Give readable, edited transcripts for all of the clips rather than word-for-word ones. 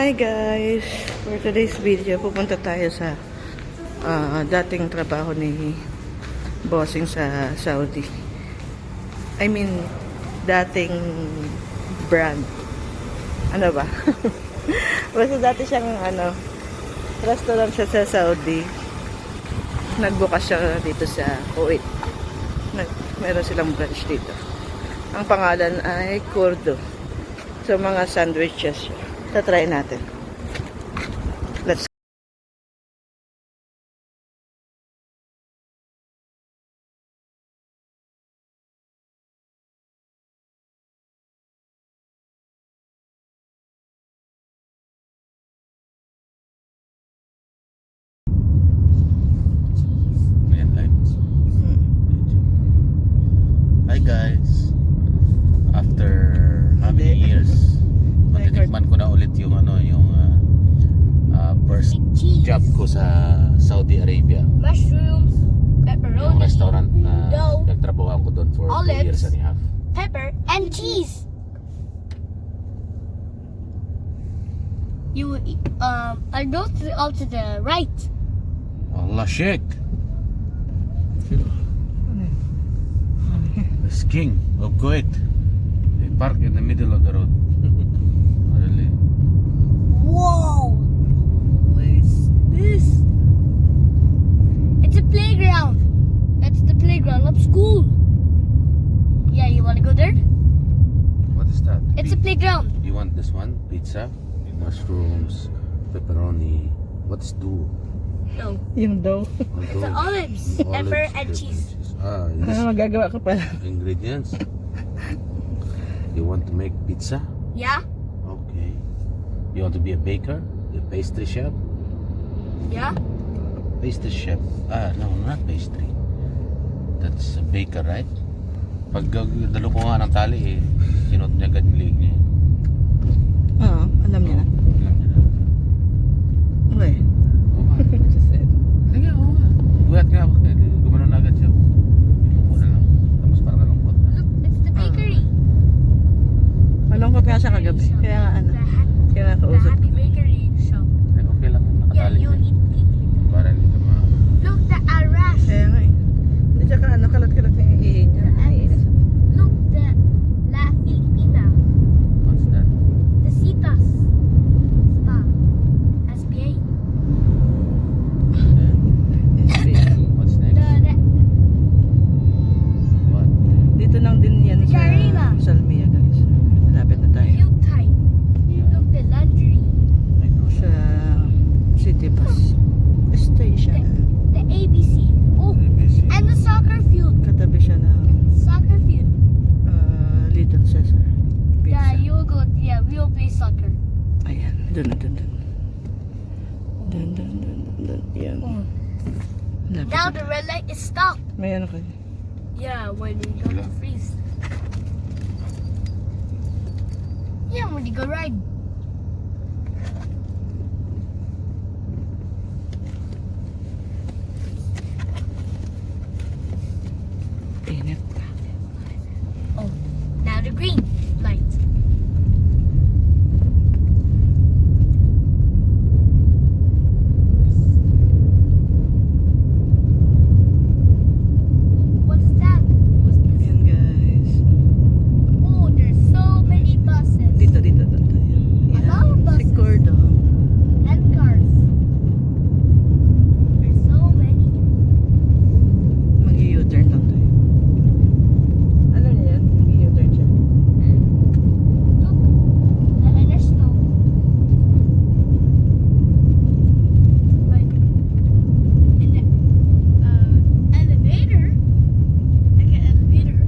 Hi guys! For today's video, pupunta tayo sa dating trabaho ni Bossing sa Saudi. I mean, dating brand. Ano ba? Basta dati siyang restaurant siya sa Saudi. Nagbukas siya dito sa Kuwait. Meron silang branch dito. Ang pangalan ay Kurdo. So, mga sandwiches siya. Tatry natin. Let's go. Hi guys. After how many years? Matitikman ko na ulit yung first job ko sa Saudi Arabia. Mushrooms, Yung pepperoni, restaurant na dough, nagtrabaho ko doon for 2 olives, years and a half. pepper, and cheese. You I go all to the right. Allah Sheikh. The king of Kuwait. They park in the middle of the road. Really? Whoa! What is this? It's a playground. That's the playground of school. Yeah, you wanna go there? What is that? It's a playground. You want this one? Pizza? Mushrooms, pepperoni. What's do? No, Yung dough. it's the olives, pepper, and cheese. Ah, this Magagawa ka pala. ingredients. You want to make pizza? Yeah, Okay. You want to be a baker? A pastry chef? yeah. Pastry chef. Ah, no, not pastry. That's a baker, right? Pag dalo ko nga ng tali eh, sinot niya agad yung leg niya. Oo, alam niya na. Alam niya na. Okay. Oo nga. Sige, oo nga. Guyat nga ako. Gumano na agad siya. Yung muna lang. Tapos parang nalungkot na. Look, it's the bakery. Malungkot nga siya kagabi. Kaya nga kaya nga The kausap. happy bakery shop. Ay, okay lang yun. Yeah, Nakatali you siya. eat cake. Para hindi ka ma... Look, the Arash. Kaya nga eh. Hindi tsaka kalat-kalat na yung ihi niya. Naiinis. Look, the La Filipina. What's that? The Citas. Spa. SBA. What's The next? What? Dito lang din yan sa Sharima. Salmia guys. Malapit na tayo. Cute time. Look, the laundry. I know Sa that. City Bus Station. The ABC. Oh, ABC. and the soccer field. Katabi siya ng The soccer field. Little Caesar Pizza. Yeah, you will go. Yeah, we will play soccer. Ayan. Dun. Yan. Oh. Lapit Now na. the red light is stopped. May ano kayo? Yeah, when we go to freeze. Yeah, when you go ride. Init. Oh, now the green light. What's that? What's this? Ayan guys. Oh, there's so many buses Dito tayo. A lot of buses. Si Gordo. and cars. There's so many. Mag-u-turn lang tayo. Ano niya yan? Mag-u-turn siya. Look, the Ernesto. Like, in the elevator. Like an elevator.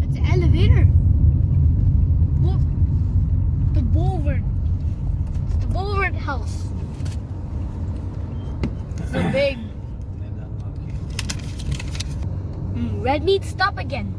It's an elevator. Look, the Boulevard. It's the Boulevard house. So big. Red meat, stop again.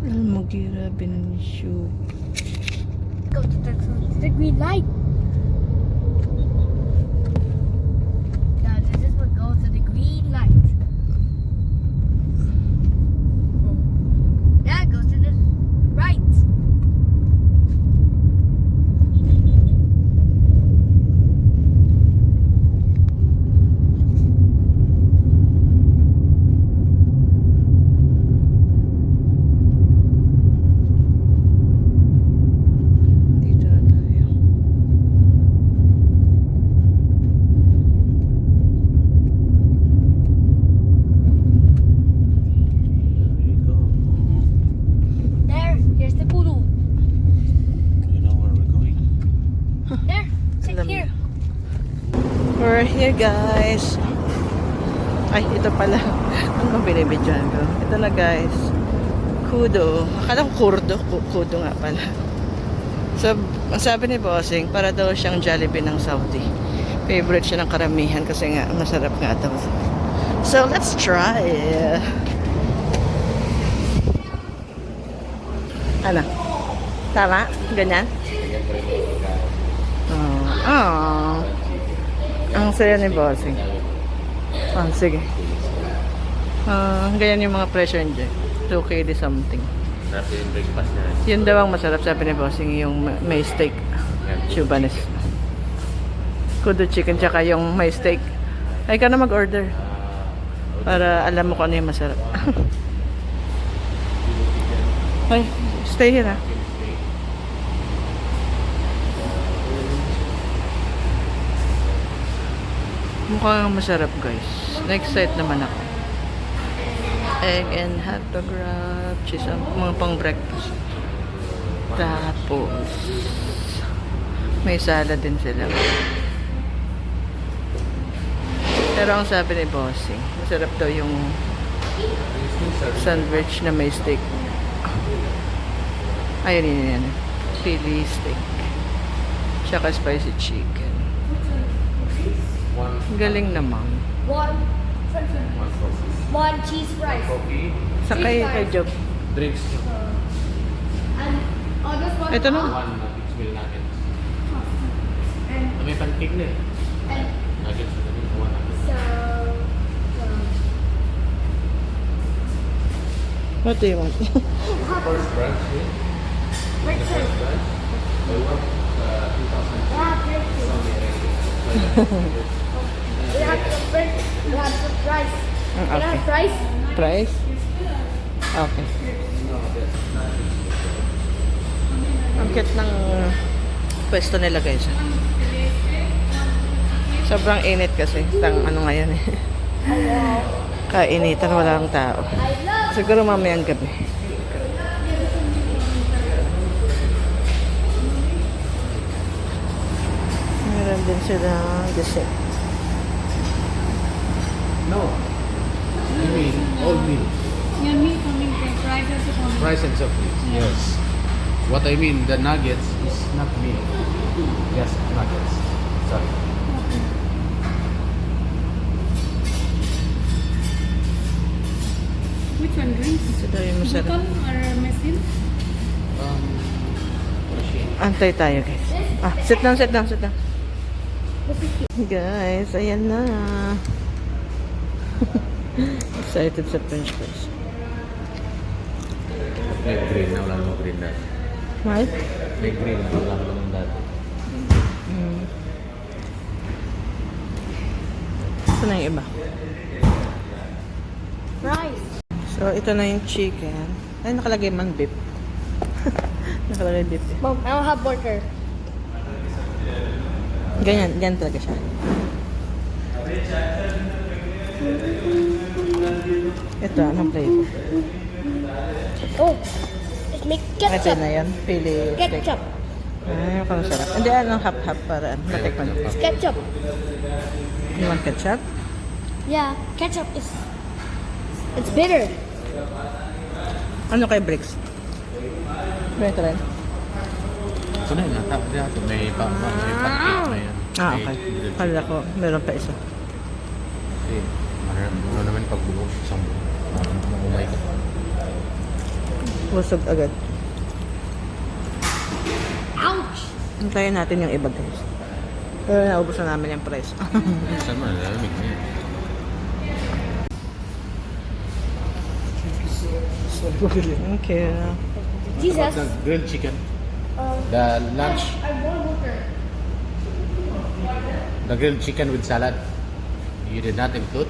Al-Mughira bin Shu. Go to the green light. Now this is what goes to the green light. Yeah, it goes to the right. We're here, guys. Ay, ito pala. Ano bang binibidyohan ko? Ito na, guys. Kudo. Akala ko kurdo. Kudo nga pala. So, ang sabi ni Bossing, para daw siyang Jollibee ng Saudi. Favorite siya ng karamihan kasi nga, masarap nga daw. So, let's try. Ano? Tama? Ganyan? Oh. Ang saya ni Bossing. Oh, sige. Ganyan yung mga presyo dyan. 2 KD something. Sarap yung breakfast na. Yun daw ang masarap, sabi ni Bossing, yung may steak. Chubanes. Kudo chicken tsaka yung may steak. Ay ka na mag-order. Para alam mo kung ano yung masarap. Ay, stay here ha. Mukhang masarap, guys. Na-excite naman ako. Egg and hotdog wrap, cheese, mga pang breakfast. Tapos, may salad din sila. Pero ang sabi ni Bossing, masarap daw yung sandwich na may steak. Ayun yun. Philly steak. Tsaka spicy chicken. Galing naman. One cheese fries. Sakay kay Job. Drinks. And this one. Ito na. One nuggets meal nuggets. May pancake na eh. And Nuggets na kami. One nuggets. so. What do you want? First brunch eh? Breakfast. Brunch? We want 2,000. Yeah, breakfast. We have some bread. We have some rice. We Okay. have rice. Price? Okay. Ang cute ng pwesto nila, guys. Sobrang init kasi. Ano ngayon eh. Kainitan, walang tao. I love. Siguro mamayang gabi. Meron din silang dessert. No. You mean all meal. Your meat coming from fries also coming. Fries and soft drinks. Yes. What I mean, the nuggets is not meal. Yes, nuggets. Sorry. Which one, drinks? Ito daw yung masarap. Chicken or machine? Machine. Antay tayo, guys. Sit down, sit down, sit down. Guys, ayan na. Excited sa French fries. May green na, wala namang green dati. Right? May green na, wala namang dati. Ito na yung iba. Fries. So, ito na yung chicken. Ay, nakalagay man beef. Nakalagay beef. Mom, I don't have burger. Ganyan, ganyan talaga siya. Ito, anong flavor? Oh, let's make Ito ketchup. na yan, pili steak. Ketchup. Ay, mukhang sarap. Hindi, anong half-half para matikman. It's ketchup. You want ketchup? Yeah, ketchup is. It's bitter. Ano kay Bricks? Ito rin. Ito na yun, natapos dito. May pancake na yan. Ah, okay. Kala ko, meron pa isa. Ano naman pagbuo, isang buo. Umay ka. Busog agad. Ouch. Antayin natin yung iba, guys. Pero naubos na namin yung price. Saan mo, nalamig na yan. Thank you. Jesus. The grilled chicken. The lunch. I want burger. The grilled chicken with salad. You did not include?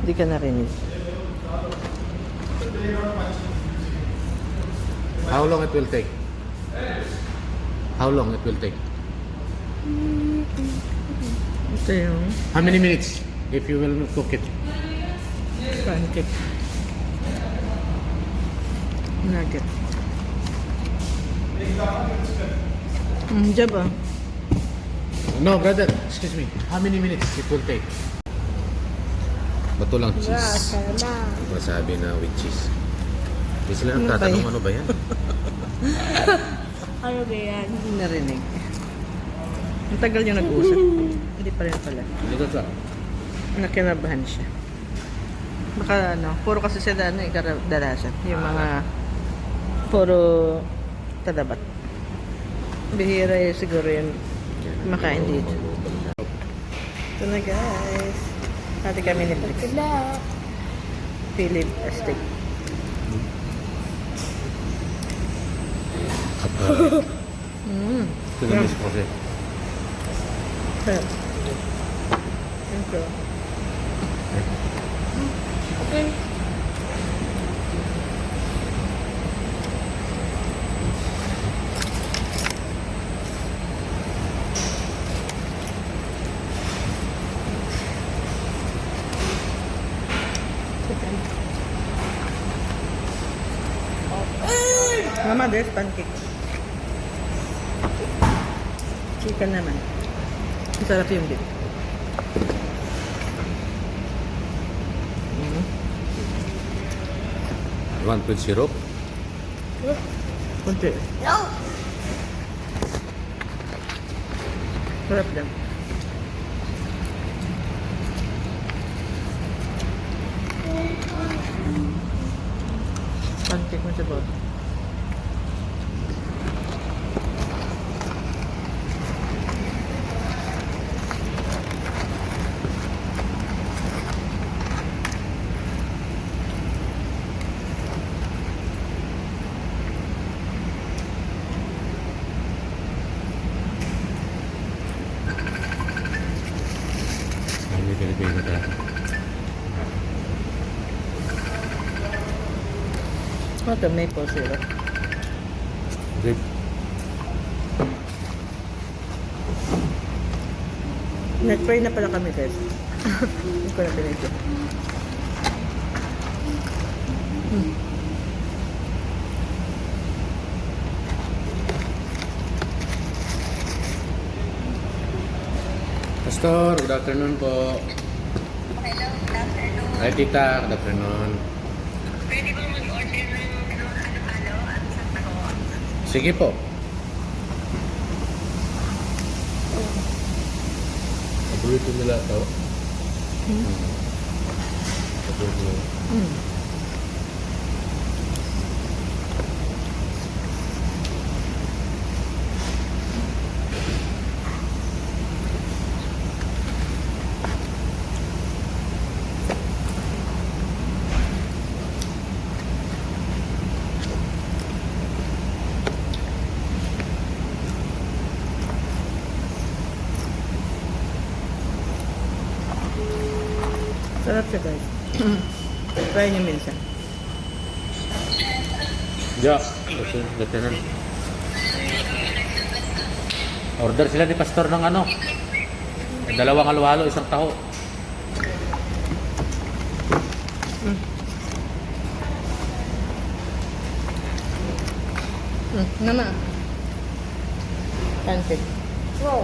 Hindi ka narinig. How long it will take? How long it will take? Ito yung How many minutes if you will cook it? pancake. Nugget. Job ah. No, brother. Excuse me. How many minutes it will take? Bato lang cheese. Masabi na with cheese. Hindi sila Ano ba nagtatanong yan? ano ba yan? Ano ba yan? Hindi narinig. Ang tagal yung nag-usap. Hindi pa rin pala. Hindi ko sa. Nakinabahan siya. Baka ano, puro kasi sila ano, kadalasan. Yung mga puro tadabat. Bihira yun siguro yung makain dito. Ito na guys. Hati kami ni Brix. Wala. Philip Astig. Ito na miss ko kasi. Sarap. Ito. Mama, there's pancake. Chicken naman. Masarap yung beef. Want with syrup? Kunti. No. Sarap lang. Pancake mo sa bawah. Hindi Pilipino talaga. Ito, maple syrup. Grape. Nag-try na pala kami guys. Hindi ko na pinito. Pastor, good afternoon po. Hello, good afternoon. Hi tita, good afternoon. Pwede ba mag-order ng halo-halo at sasago? Sige po. Paborito nila ito. Paborito nila. Sarap siya guys. Try niyo minsan. Ja, lieutenant. Order sila ni Pastor ng ano? Dalawang halo-halo, isang taho. Nama. Pancake. Wow.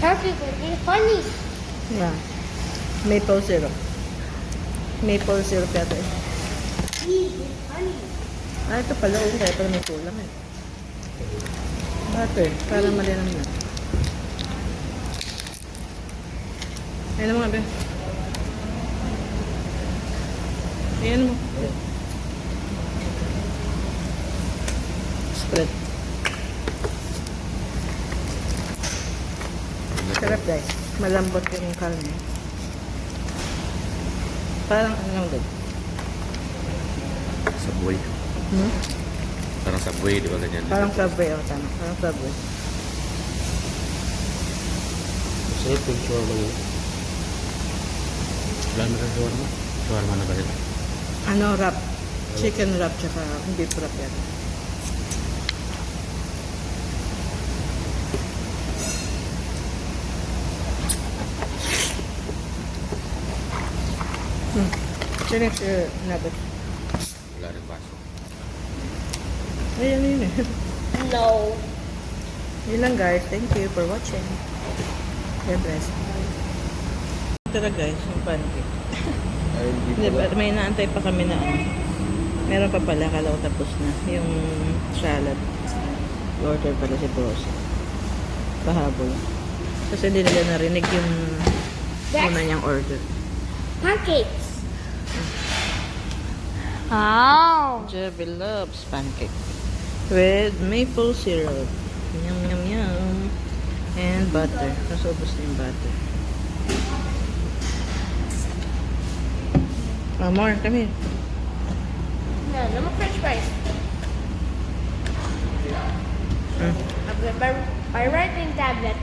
Perfect with honey. Yeah. Maple syrup. Maple syrup yata eh. Honey. Ah, ito pala. Oo, kaya pala may kulang eh. Butter. Para malinam na. Ayun mo nga, be. Ayan mo. Spread. Sarap guys. Malambot yung karne. Parang ano lang din. Subway. Hmm? Parang Subway, di ba ganyan? Parang Subway. Oh, tama. Parang Subway. Sarap yung shawarma mo. Wala na rin shawarma? Shawarma na ba yun? Ano, wrap. Chicken wrap tsaka beef wrap yan. Finish your nuggets. Wala rin baso. Ayan yun eh. No. Yun lang guys. Thank you for watching. God bless. Ito na guys, yung pancake. Ay, hindi Diba, may inaantay pa kami na ano. Meron pa pala, kala ko tapos na. Yung salad. Order pala si boss. Pahabol. Kasi hindi nila narinig yung una niyang order. Pancakes. Oh. Jebby loves pancake. With maple syrup. Yum, yum, yum. And butter. Tapos ubos na yung butter. More, come here. No, no more French fries. I've got my writing tablet.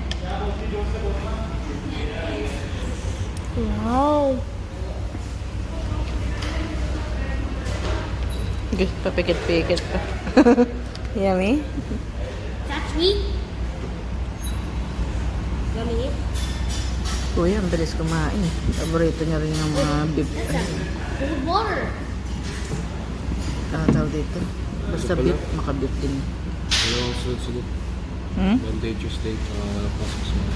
Wow. Okay, papikit-pikit pa. Yummy. That's sweet. Yummy. Kuya, ang bilis kumain. Paborito niya rin yung mga beef. Cold water. Tawag dito. Basta beef, maka-beef din. Ano, sunod-sunod. Hmm? Monday, Tuesday, pasok sa mga.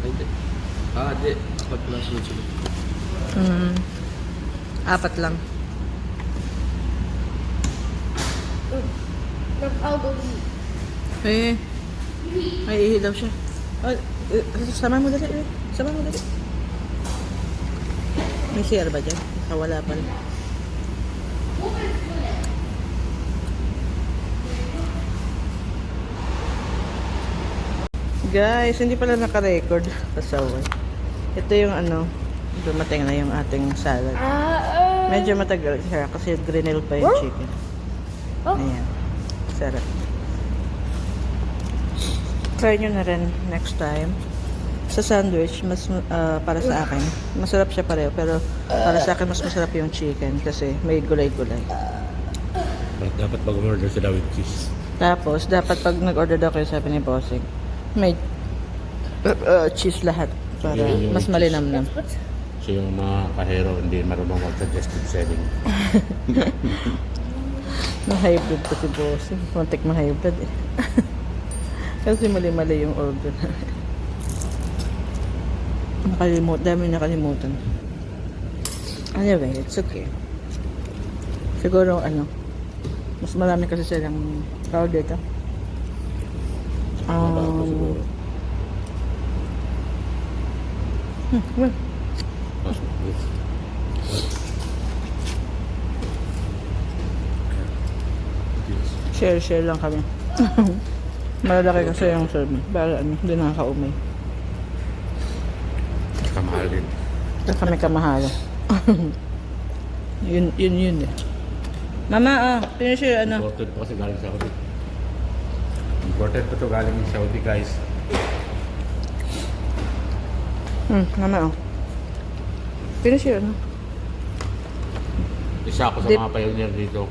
Ay, hindi. Hindi. Apat pala sunod-sunod. Apat lang. I'll go eat. Eh, may ihilaw siya. Sama mo dali. Sama mo dali. May CR ba dyan? Wala pala. Guys, hindi pala naka-record. Pasaway. Ito yung ano, dumating na yung ating salad. Medyo matagal siya kasi grinel pa yung chicken. Oh. Ayan. Sarap. Try nyo na rin next time. Sa sandwich, mas para sa akin, masarap siya pareho. Pero para sa akin, mas masarap yung chicken kasi may gulay-gulay. Dapat pag umorder sila with cheese. Tapos, dapat pag nag-order daw kayo, sabi ni Bossing, may cheese lahat para mas malinamnam. So yung mga kahero hindi marunong mag-suggested selling. Na-high blood pa si Bossing. Kontik ma-high blood eh. Kasi mali-mali yung order. Dami nakalimutan. Anyway, it's okay. Siguro mas marami kasi silang tawag dito. Siguro. Well, share lang kami. Malalaki kasi yung serving. Para hindi nakakaumay. Kamahal din. Ito kami kamahalo. yun eh. Mama, finish your Imported po kasi galing sa Saudi. Imported po ito galing sa Saudi, guys. Mama, finish your Isa ako sa Dip. mga pioneer dito.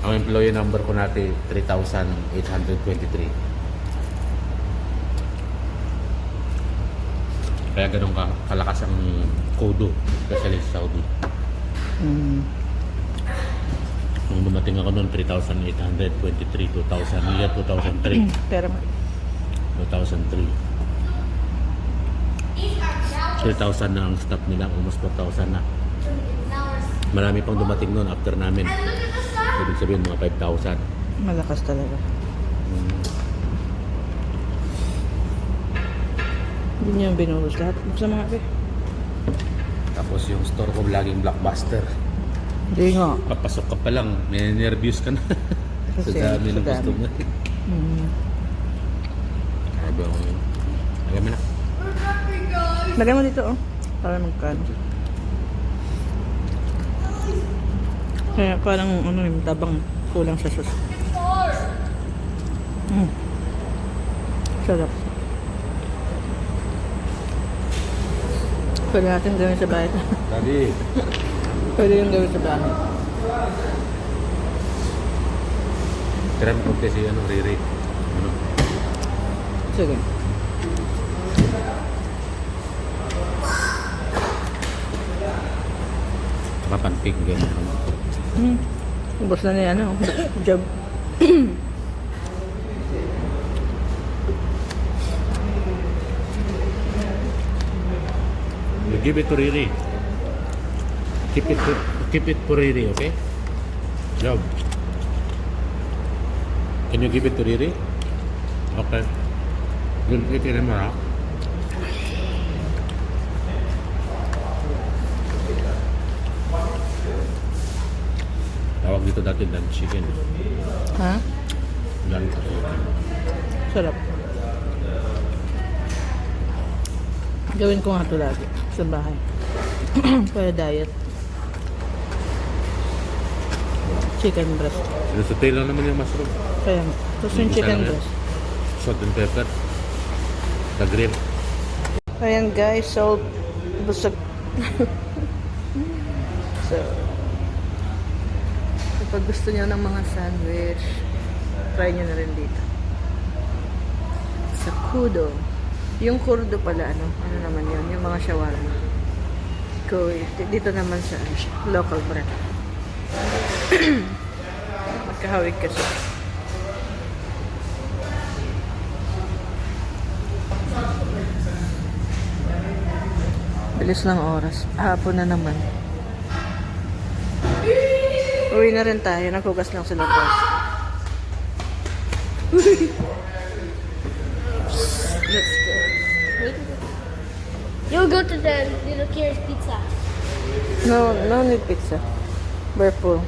Ang employee number ko natin 3,823. Kaya ganun kalakas ang kodo, especially sa Saudi. Nung dumating ako noon 3,823, 2000, year 2003. Pero 2003. 3,000 na ang staff nila, almost 4,000 na. Marami pang dumating noon after namin. Ibig sabihin mga 5,000. malakas talaga. Hindi niya yung binuhos lahat. Buksan mga be. Tapos yung store ko laging blockbuster. Hindi nga. Papasok ka pa lang, may nervous ka na. Sa Kasi, dami ng sa dami. customer. Sabi ako yun. Alam mo na. Lagay mo dito para magkano. Kaya parang yung tabang kulang sa sauce. Sarap. Pwede natin gawin sa bahay. Daddy. Pwede yung gawin sa bahay. Tira mo si Riri. Sige. Saka pantik, ganyan. Ubos na niya, ano, job. You give it to Riri. Keep it to Riri, okay? Job. Can you give it to Riri? Okay. Don't eat anymore, ha? Tawag dito dati lunch chicken. Ha? Lunch chicken. Sarap. Gawin ko nga ito lagi sa bahay. Para diet. Chicken breast. Sinusutay lang naman yung mushroom. Kaya nga. Tapos yung Isa chicken lang yan. breast. Salt and pepper. The grill. Ayan guys, so busog. So, kapag gusto niyo ng mga sandwich, try niyo na rin dito. Sa Kudo. Yung Kurdo pala, ano naman yun, yung mga shawarma. Dito naman sa local brand. Magkahawig kasi. Bilis ng oras. Hapon na naman. Uwi na rin tayo. Naghugas lang sila boss. Let's go. You'll go to the little Kira's Pizza. No need pizza. We're full.